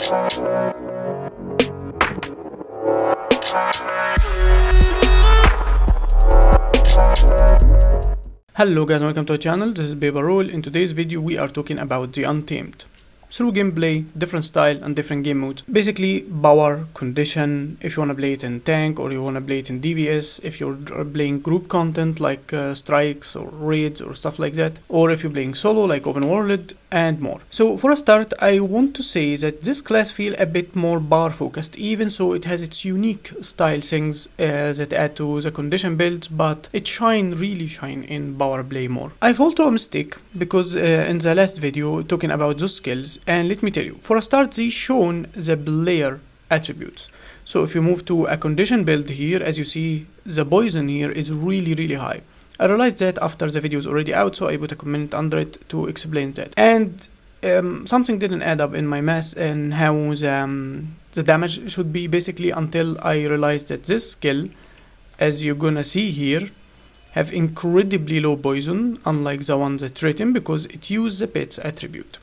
Hello guys, welcome to our channel. This is Babarol. In today's video we are talking about the Untamed. Through gameplay, different style and different game modes. Basically power, condition, if you want to play it in tank or you want to play it in DVS, if you're playing group content like strikes or raids or stuff like that, or if you're playing solo like open world and more. So for a start, I want to say that this class feel a bit more power focused, even so it has its unique style things that add to the condition builds, but it really shine in power play more. I fall to a mistake because in the last video talking about those skills, and let me tell you, for a start they shown the player attributes. So if you move to a condition build here, as you see, the poison here is really high. I realized that after the video is already out, so I put a comment under it to explain that. And something didn't add up in my math and how the damage should be, basically, until I realized that this skill, as you're gonna see here, have incredibly low poison, unlike the one that written, because it uses the pet's attribute,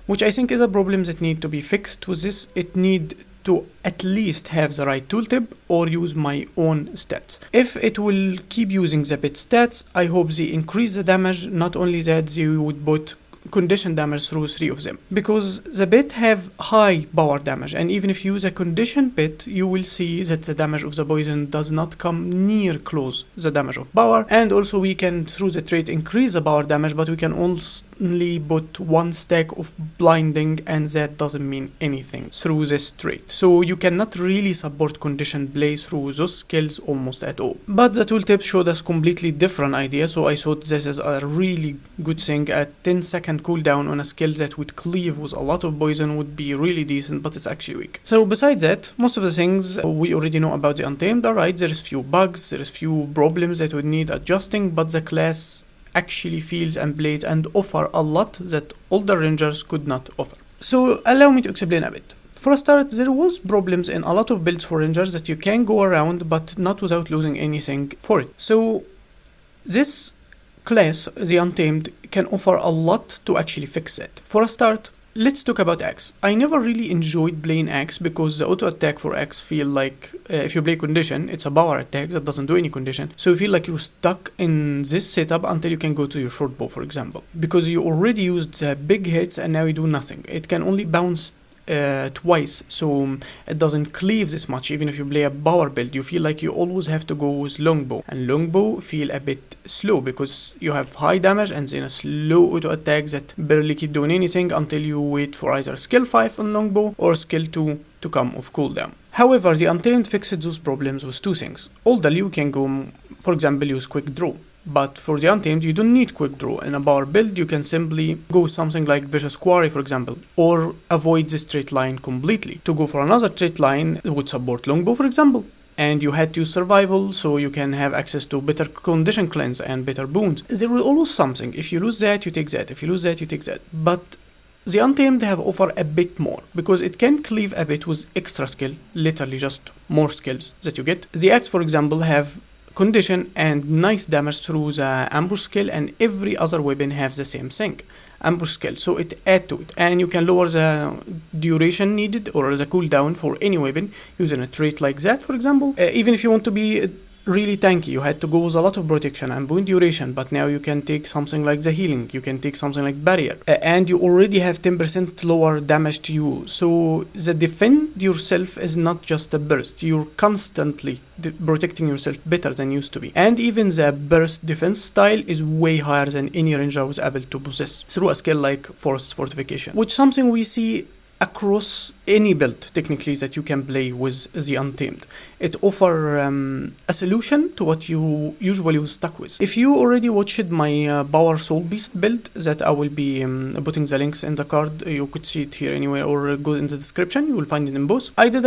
which I think is a problem that need to be fixed with this. It need to at least have the right tooltip or use my own stats. If it will keep using the pet stats, I hope they increase the damage, not only that they would put condition damage through 3 of them, because the pet have high power damage, and even if you use a condition pet, you will see that the damage of the poison does not come near close the damage of power. And also we can through the trait increase the power damage, but we can only put 1 stack of blinding, and that doesn't mean anything through this trait, so you cannot really support condition play through those skills almost at all. But the tooltip showed us completely different idea, so I thought this is a really good thing. A 10-second cooldown on a skill that would cleave with a lot of poison would be really decent, but it's actually weak. So besides that, most of the things we already know about the Untamed. Alright, there is few bugs, there is few problems that would need adjusting, but the class actually feels and plays and offer a lot that older rangers could not offer. So allow me to explain a bit. For a start, there was problems in a lot of builds for rangers that you can go around, but not without losing anything for it. So this class, the Untamed, can offer a lot to actually fix it. For a start, let's talk about Axe. I never really enjoyed playing Axe because the auto attack for Axe feel like, if you play condition, it's a power attack that doesn't do any condition. So you feel like you're stuck in this setup until you can go to your short bow, for example, because you already used the big hits and now you do nothing. It can only bounce twice, so it doesn't cleave this much. Even if you play a power build, you feel like you always have to go with longbow, and longbow feel a bit slow because you have high damage and then a slow auto attack that barely keep doing anything until you wait for either skill 5 on longbow or skill 2 to come off cooldown. However, the Untamed fixed those problems with 2 things. All the you can go, for example, use quick draw. But for the Untamed, you don't need quick draw. In a power build, you can simply go something like Vicious Quarry, for example, or avoid the straight line completely. To go for another straight line, it would support longbow, for example. And you had to use survival, so you can have access to better condition cleanse and better boons. There will always something. If you lose that, you take that. If you lose that, you take that. But the Untamed have offered a bit more, because it can cleave a bit with extra skill, literally just more skills that you get. The Axe, for example, have condition and nice damage through the ambush skill, and every other weapon have the same thing, ambush skill, so it add to it. And you can lower the duration needed or the cooldown for any weapon using a trait like that, for example. Even if you want to be really tanky, you had to go with a lot of protection and boon duration, but now you can take something like the healing, you can take something like barrier, and you already have 10% lower damage to you. So the defend yourself is not just a burst, you're constantly protecting yourself better than used to be. And even the burst defense style is way higher than any ranger was able to possess through a skill like forced fortification, which is something we see across any build technically that you can play with the Untamed. It offers a solution to what you usually was stuck with. If you already watched my Power Soul Beast build that I will be putting the links in the card, you could see it here anywhere or go in the description, you will find it in both. I did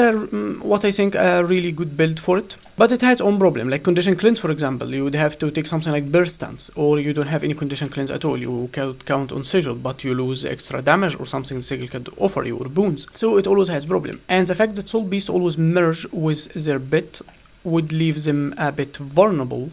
what I think a really good build for it, but it has own problem, like condition cleanse, for example. You would have to take something like burst stance, or you don't have any condition cleanse at all. You can count on sigil, but you lose extra damage or something sigil can offer you, or boons. So it always has problem. And the fact that Soul Beast always merge with their bit would leave them a bit vulnerable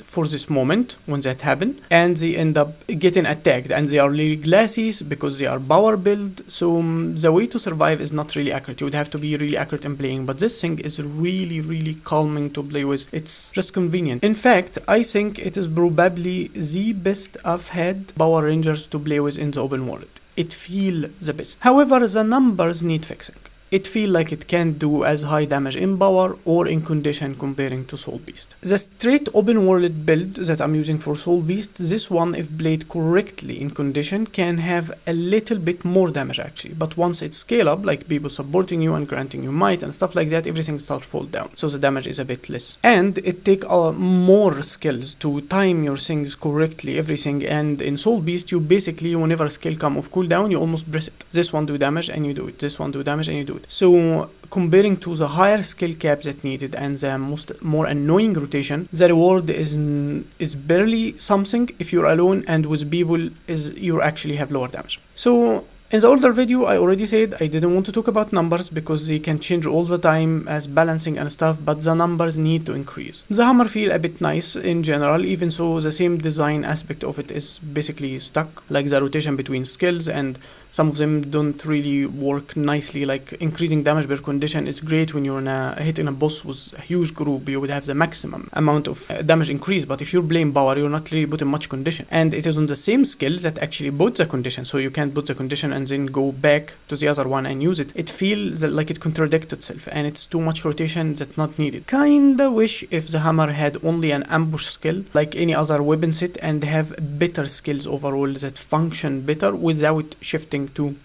for this moment when that happen, and they end up getting attacked, and they are really glassy because they are power build. So the way to survive is not really accurate. You would have to be really accurate in playing, but this thing is really calming to play with. It's just convenient. In fact, I think it is probably the best I've had Power Rangers to play with in the open world. It feels the best. However, the numbers need fixing. It feels like it can't do as high damage in power or in condition comparing to Soul Beast. The straight open world build that I'm using for Soul Beast, this one, if played correctly in condition, can have a little bit more damage actually, but once it's scale up, like people supporting you and granting you might and stuff like that, everything starts to fall down, so the damage is a bit less. And it takes more skills to time your things correctly, everything, and in Soul Beast you basically, whenever a skill come off cooldown, you almost press it. This one do damage and you do it, this one do damage and you do it. So comparing to the higher skill cap that needed and the more annoying rotation, the reward is barely something if you're alone, and with people you actually have lower damage. So in the older video, I already said I didn't want to talk about numbers because they can change all the time as balancing and stuff, but the numbers need to increase. The hammer feel a bit nice in general, even so the same design aspect of it is basically stuck, like the rotation between skills, and some of them don't really work nicely. Like increasing damage per condition is great when you're hitting a boss with a huge group, you would have the maximum amount of damage increase, but if you're playing power, you're not really putting much condition, and it is on the same skill that actually put the condition, so you can't put the condition and then go back to the other one and use it. It feels like it contradicts itself, and it's too much rotation that's not needed. Kinda wish if the hammer had only an ambush skill like any other weapon set, and have better skills overall that function better without shifting to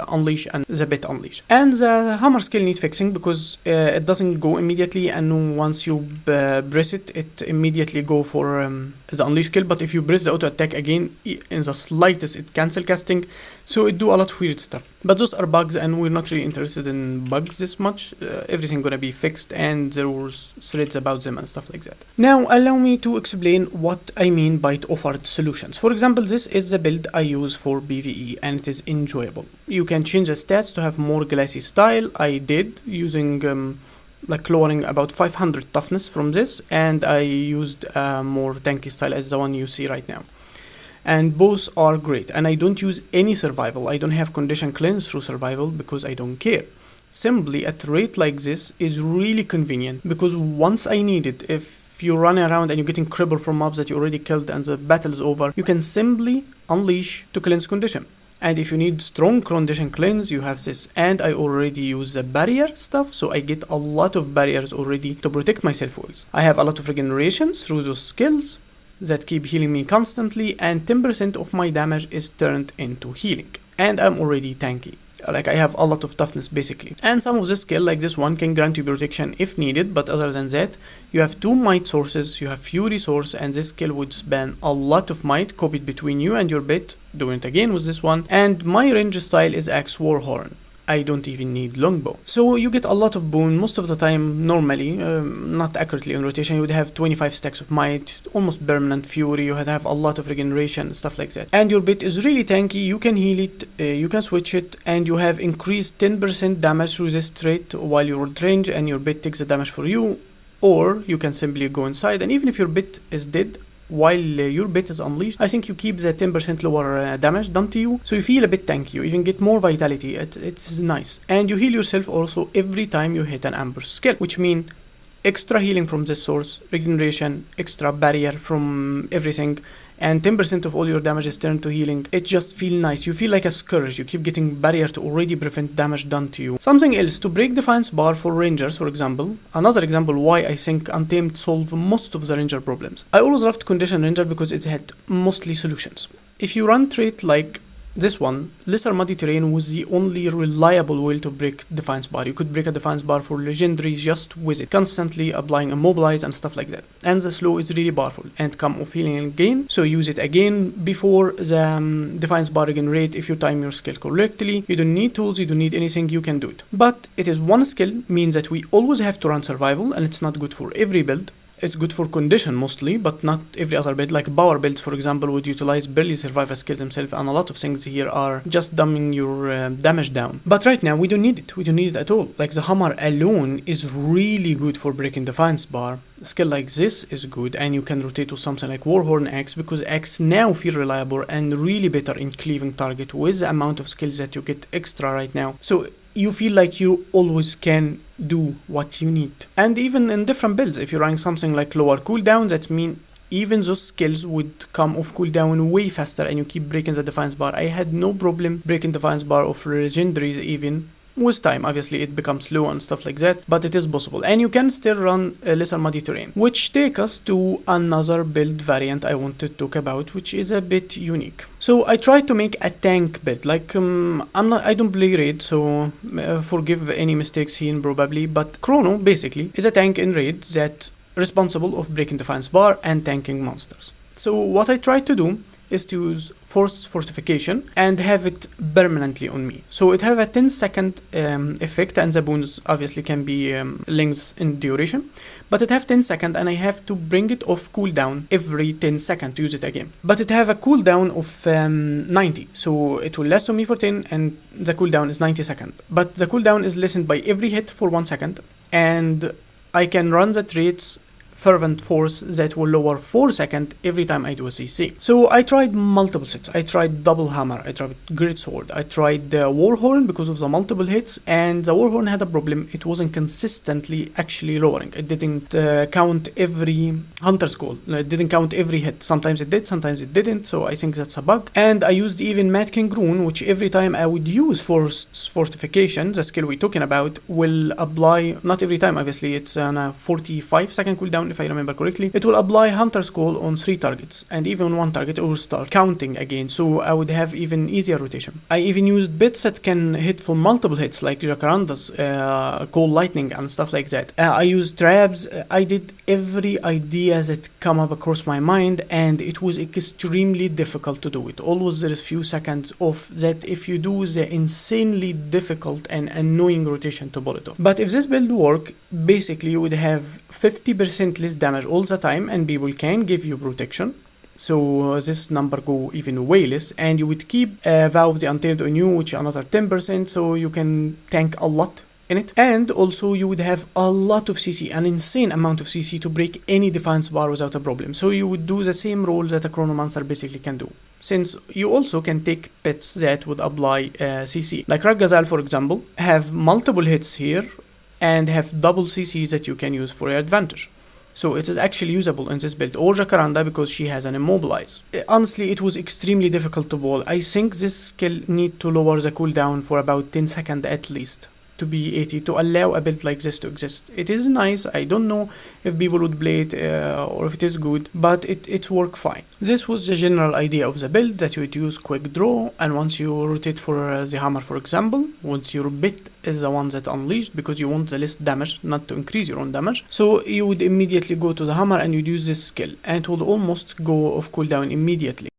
unleash and the bit unleash. And the hammer skill needs fixing because it doesn't go immediately, and once you press it, it immediately go for the unleash skill, but if you press the auto attack again in the slightest, it cancel casting, so it do a lot of weird stuff. But those are bugs, and we're not really interested in bugs this much. Everything gonna be fixed, and there was threads about them and stuff like that. Now allow me to explain what I mean by it offered solutions. For example, this is the build I use for PvE, and it is enjoyable. You can change the stats to have more glassy style. I did using like lowering about 500 toughness from this, and I used more tanky style as the one you see right now. And both are great, and I don't use any survival. I don't have condition cleanse through survival because I don't care. Simply at rate like this is really convenient, because once I need it, if you're running around and you're getting crippled from mobs that you already killed and the battle is over, you can simply unleash to cleanse condition. And if you need strong condition cleanse, you have this. And I already use the barrier stuff, so I get a lot of barriers already to protect myself with. I have a lot of regeneration through those skills that keep healing me constantly, and 10% of my damage is turned into healing. And I'm already tanky. Like I have a lot of toughness basically. And some of the skill like this one can grant you protection if needed, but other than that, you have 2 might sources, you have fury source, and this skill would span a lot of might copied between you and your bit. Doing it again with this one. And my range style is Axe Warhorn. I don't even need longbow. So you get a lot of boon most of the time. Normally, not accurately in rotation, you would have 25 stacks of might, almost permanent fury, you would have a lot of regeneration, stuff like that. And your bit is really tanky, you can heal it, you can switch it, and you have increased 10% damage through this trait while you're at range, and your bit takes the damage for you. Or you can simply go inside, and even if your bit is dead while your bit is unleashed, I think you keep the 10% lower damage done to you, so you feel a bit tanky, you even get more vitality. It's nice. And you heal yourself also every time you hit an ambush skill, which means extra healing from this source, regeneration, extra barrier from everything, and 10% of all your damage is turned to healing. It just feels nice. You feel like a scourge. You keep getting barrier to already prevent damage done to you. Something else, to break defense bar for rangers, for example. Another example why I think Untamed solve most of the ranger problems. I always loved condition ranger because it had mostly solutions. If you run trait like this one, lesser muddy terrain was the only reliable way to break defense bar. You could break a defense bar for legendaries just with it, constantly applying immobilize and stuff like that. And the slow is really powerful and come off healing again, so use it again before the defense bar regenerate if you time your skill correctly. You don't need tools, you don't need anything, you can do it. But it is one skill, means that we always have to run survival, and it's not good for every build. It's good for condition mostly, but not every other build. Like power builds, for example, would utilize barely survivor skills himself, and a lot of things here are just dumbing your damage down. But right now, we don't need it. We don't need it at all. Like the hammer alone is really good for breaking defense bar. A skill like this is good, and you can rotate to something like Warhorn Axe, because Axe now feel reliable and really better in cleaving target with the amount of skills that you get extra right now. So you feel like you always can do what you need. And even in different builds, if you're running something like lower cooldown, that means even those skills would come off cooldown way faster and you keep breaking the defense bar. I had no problem breaking defense bar of legendaries even. With time, obviously, it becomes slow and stuff like that, but it is possible. And you can still run a lesser muddy terrain, which take us to another build variant I want to talk about, which is a bit unique. So I tried to make a tank build. Like, I don't play raid, so forgive any mistakes here probably, but Chrono basically is a tank in raid that responsible of breaking defense bar and tanking monsters. So what I tried to do is to use forced fortification and have it permanently on me. So it have a 10-second effect, and the boons obviously can be length in duration, but it have 10 seconds and I have to bring it off cooldown every 10 seconds to use it again. But it have a cooldown of 90, so it will last on me for 10 and the cooldown is 90 seconds. But the cooldown is lessened by every hit for 1 second, and I can run the traits Fervent Force that will lower 4 seconds every time I do a CC. So I tried multiple sets. I tried Double Hammer, I tried Great Sword, I tried the Warhorn because of the multiple hits, and the Warhorn had a problem. It wasn't consistently actually lowering. It didn't count every Hunter's Call. It didn't count every hit. Sometimes it did, sometimes it didn't, so I think that's a bug. And I used even Mad King Rune, which every time I would use Forced Fortification, the skill we're talking about, will apply, not every time obviously, it's on a 45-second cooldown if I remember correctly. It will apply Hunter's Call on 3 targets, and even 1 target it will start counting again, so I would have even easier rotation. I even used bits that can hit for multiple hits, like Jacaranda's Cold Lightning and stuff like that. I used traps. I did every idea that come up across my mind, and it was extremely difficult to do it. Always there is few seconds off that if you do the insanely difficult and annoying rotation to pull it off. But if this build work, basically you would have 50% less damage all the time, and people can give you protection. So this number go even way less, and you would keep Vow of the Untamed on you, which another 10%, so you can tank a lot in it. And also you would have a lot of CC, an insane amount of CC to break any defense bar without a problem. So you would do the same role that a Chronomancer basically can do, since you also can take pets that would apply CC. Like Ragazal, for example, have multiple hits here and have double CC that you can use for your advantage. So it is actually usable in this build, or Jacaranda because she has an immobilize. Honestly, it was extremely difficult to ball. I think this skill need to lower the cooldown for about 10 seconds at least to be 80 to allow a build like this to exist. It is nice. I don't know if people would play it or if it is good, but it worked fine. This was the general idea of the build, that you would use quick draw, and once you rotate for the hammer, for example, once your bit is the one that unleashed, because you want the less damage, not to increase your own damage, so you would immediately go to the hammer and you'd use this skill, and it would almost go off cooldown immediately.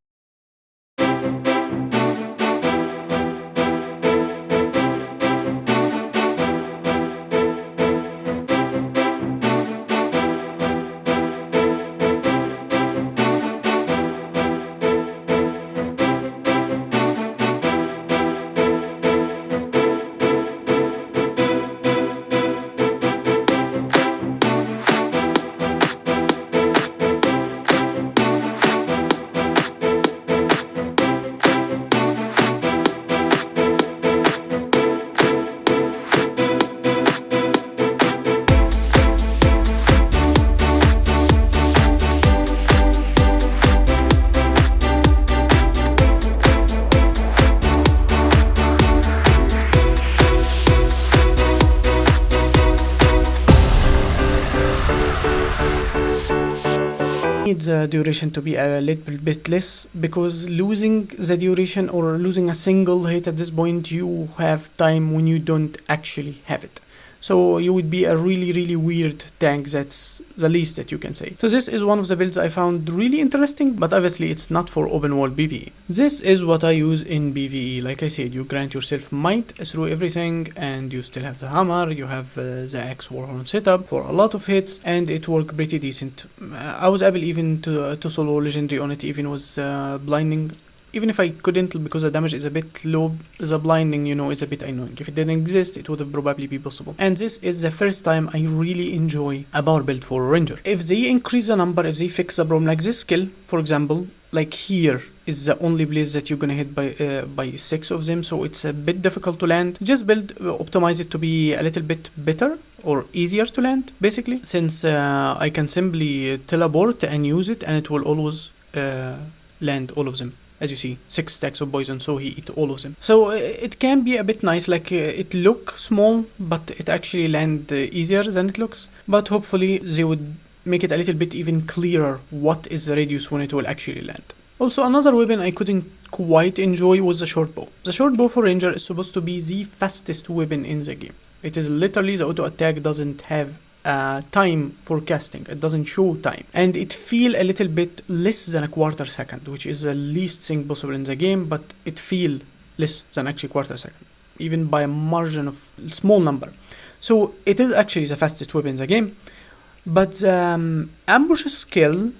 Need the duration to be a little bit less, because losing the duration or losing a single hit at this point, you have time when you don't actually have it. So you would be a really weird tank. That's the least that you can say. So this is one of the builds I found really interesting, but obviously it's not for open world PvE. This is what I use in PvE. Like I said, you grant yourself might through everything, and you still have the hammer, you have the axe warhorn setup for a lot of hits, and it worked pretty decent. I was able even to solo legendary on it, even with blinding. Even if I couldn't, because the damage is a bit low, the blinding, you know, is a bit annoying. If it didn't exist, it would have probably be possible. And this is the first time I really enjoy a power build for a ranger. If they increase the number, if they fix the problem, like this skill, for example, like here is the only place that you're gonna hit by 6 of them, so it's a bit difficult to land. Just optimize it to be a little bit better or easier to land, basically, since I can simply teleport and use it, and it will always land all of them. As you see, 6 stacks of poison, so he eat all of them. So it can be a bit nice, like it look small, but it actually land easier than it looks. But hopefully they would make it a little bit even clearer what is the radius when it will actually land. Also, another weapon I couldn't quite enjoy was the short bow. The short bow for ranger is supposed to be the fastest weapon in the game. It is literally, the auto attack doesn't have time for casting. It doesn't show time, and it feel a little bit less than a quarter second, which is the least thing possible in the game, but it feel less than actually quarter second, even by a margin of small number. So it is actually the fastest weapon in the game. But the ambush skill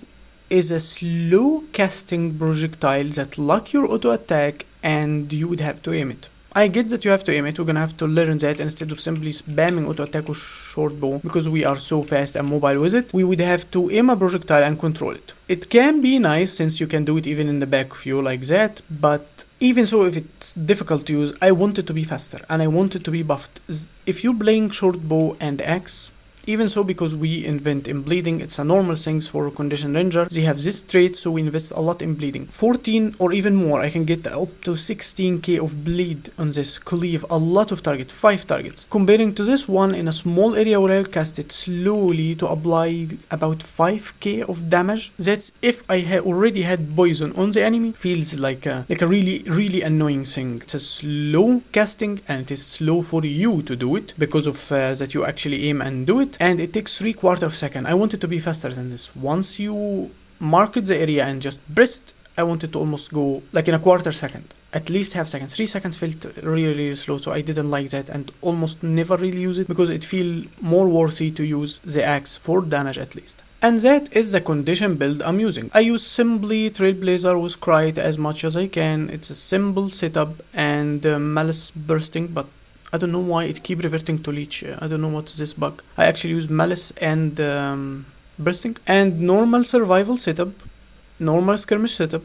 is a slow casting projectile that lock your auto attack, and you would have to aim it. I get that you have to aim it. We're gonna have to learn that instead of simply spamming auto attack with short bow, because we are so fast and mobile with it. We would have to aim a projectile and control it. It can be nice since you can do it even in the back of you like that, but even so, if it's difficult to use, I want it to be faster and I want it to be buffed. If you're playing short bow and axe, even so, because we invent in bleeding, it's a normal thing for condition ranger. They have this trait, so we invest a lot in bleeding. 14 or even more, I can get up to 16k of bleed on this, cleave a lot of target, 5 targets. Comparing to this one in a small area where I'll cast it slowly to apply about 5k of damage. That's if I already had poison on the enemy. Feels like a really annoying thing. It's a slow casting, and it is slow for you to do it because of that you actually aim and do it. And it takes 3/4 second. I want it to be faster than this. Once you market the area and just breast, I want it to almost go like in a quarter second, at least half second. 3 seconds felt really slow, so I didn't like that and almost never really use it, because it feel more worthy to use the axe for damage at least. And that is the condition build I'm using. I use simply Trailblazer with Crite as much as I can. It's a simple setup and Malice bursting, but I don't know why it keep reverting to leech. I don't know what's this bug. I actually use Malice and bursting. And normal survival setup, normal skirmish setup.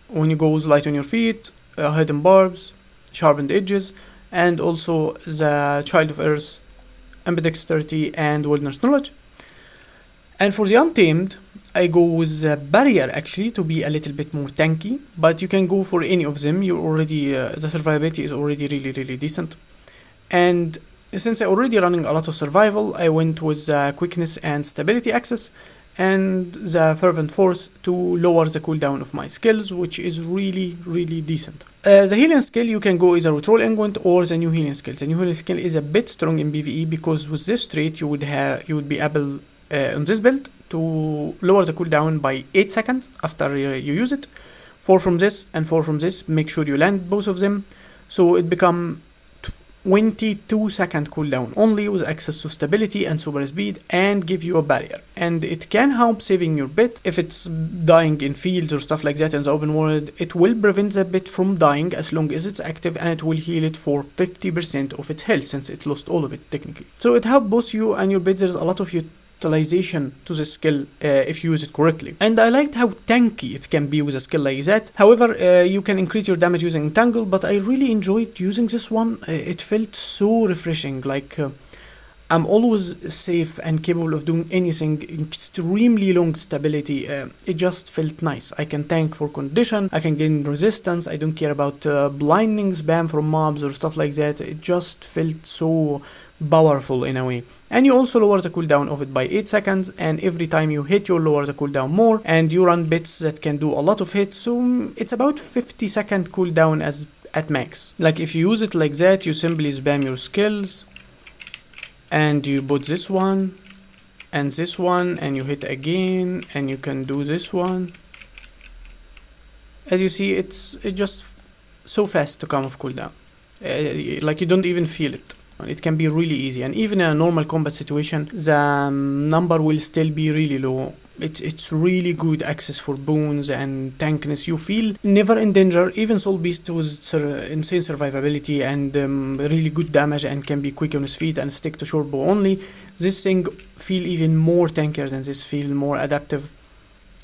When you go with light on your feet, hidden barbs, sharpened edges, and also the Child of Earth, ambidexterity, and wilderness knowledge. And for the Untamed, I go with the barrier actually to be a little bit more tanky, but you can go for any of them. You already the survivability is already really decent. And since I already running a lot of survival, I went with the quickness and stability axis and the fervent force to lower the cooldown of my skills, which is really decent. The healing skill, you can go either with roll unguent or the new healing skill. The new healing skill is a bit strong in PvE, because with this trait you would be able on this build to lower the cooldown by 8 seconds after you use it. 4 from this and 4 from this. Make sure you land both of them, so it become 22-second cooldown only, with access to stability and super speed, and give you a barrier. And it can help saving your bit if it's dying in fields or stuff like that in the open world. It will prevent the bit from dying as long as it's active, and it will heal it for 50% of its health, since it lost all of it technically. So it helps both you and your bit. There's a lot of utilization to the skill if you use it correctly. And I liked how tanky it can be with a skill like that. However, you can increase your damage using Entangle, but I really enjoyed using this one. It felt so refreshing, like I'm always safe and capable of doing anything. Extremely long stability. It just felt nice. I can tank for condition, I can gain resistance, I don't care about blinding spam from mobs or stuff like that. It just felt so powerful in a way. And you also lower the cooldown of it by 8 seconds, and every time you hit, you lower the cooldown more, and you run bits that can do a lot of hits, so it's about 50-second cooldown at max. Like if you use it like that, you simply spam your skills, and you put this one and this one, and you hit again, and you can do this one. As you see, it's just so fast to come off cooldown. Like you don't even feel it. It can be really easy, and even in a normal combat situation, the number will still be really low. It's really good access for boons and tankness. You feel never in danger. Even Soul Beast with insane survivability and really good damage, and can be quick on his feet and stick to short bow only. This thing feel even more tankier than this, feel more adaptive.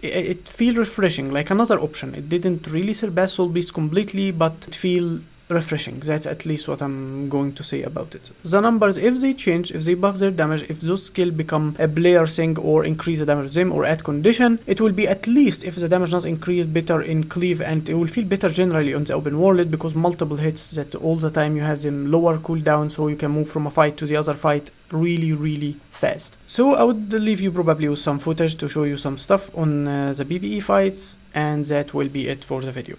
It feel refreshing, like another option. It didn't really surpass Soul Beast completely, but it feel refreshing. That's at least what I'm going to say about it. The numbers, if they change, if they buff their damage, if those skills become a player thing or increase the damage of them or add condition, it will be at least, if the damage does increase, better in cleave, and it will feel better generally on the open world, because multiple hits that all the time you have them lower cooldown, so you can move from a fight to the other fight really fast. So I would leave you probably with some footage to show you some stuff on the PvE fights, and that will be it for the video.